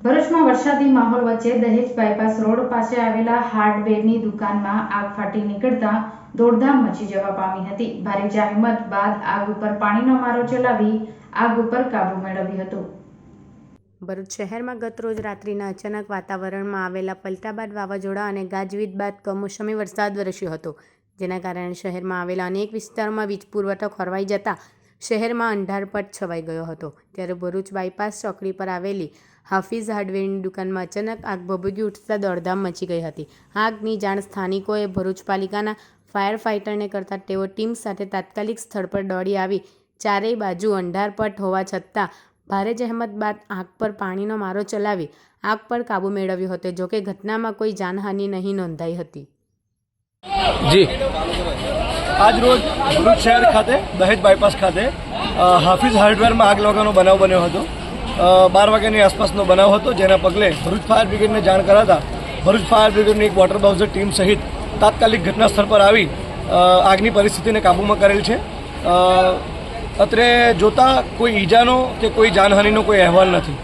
ભરૂચમાં વરસાદી માહોલ વચ્ચે દહેજ બાયપાસ રોડ પાસે આવેલા હાર્ડવેરની દુકાનમાં આગ ફાટી નીકળતા દોડધામ મચી જવા પામી હતી। ભારે જહેમત બાદ આગ ઉપર પાણીનો મારો ચલાવી આગ ઉપર કાબુ મેળવ્યો હતો। ભરૂચ શહેરમાં ગત રોજ રાત્રિના અચાનક વાતાવરણમાં આવેલા પલટા બાદ વાવાઝોડા અને ગાજવીજ બાદ કમોસમી વરસાદ વરસ્યો હતો, જેના કારણે શહેરમાં આવેલા અનેક વિસ્તારોમાં વીજ પુરવઠો ખોરવાઈ જતા શહેરમાં અંધારપટ છવાઈ ગયો હતો। ત્યારે ભરૂચ બાયપાસ ચોકડી પર આવેલી હાફિઝ હાર્ડવેરની દુકાનમાં અચાનક આગ ભભૂકી ઉઠતા દોડધામ મચી ગઈ હતી। આગની જાણ સ્થાનિકોએ ભરૂચ પાલિકાના ફાયર ફાઇટરને કરતા તેઓ ટીમ સાથે તાત્કાલિક સ્થળ પર દોડી આવી ચારેય બાજુ અંધારપટ હોવા છતાં ભારે જહેમત બાદ આગ પર પાણીનો મારો ચલાવી આગ પર કાબુ મેળવ્યો હતો। જોકે ઘટનામાં કોઈ જાનહાનિ નહીં નોંધાઈ હતી। જી આજ રોજ ભરૂચ શહેર ખાતે દહેજ બાયપાસ ખાતે હાફિઝ હાર્ડવેરમાં આગ લાગવાનો બનાવ બન્યો હતો। 12 વાગ્યાની આસપાસનો બનાવ હતો, જેના પગલે ભરૂચ ફાયર બ્રિગેડને જાણ કરાતા ભરૂચ ફાયર બ્રિગેડની એક વોટર બાઉઝર ટીમ સહિત તાત્કાલિક ઘટના સ્થળ પર આવી આગની પરિસ્થિતિને કાબૂમાં કરેલ છે। અત્રે જોતા કોઈ ઈજાનો કે કોઈ જાનહાનિનો કોઈ અહેવાલ નથી।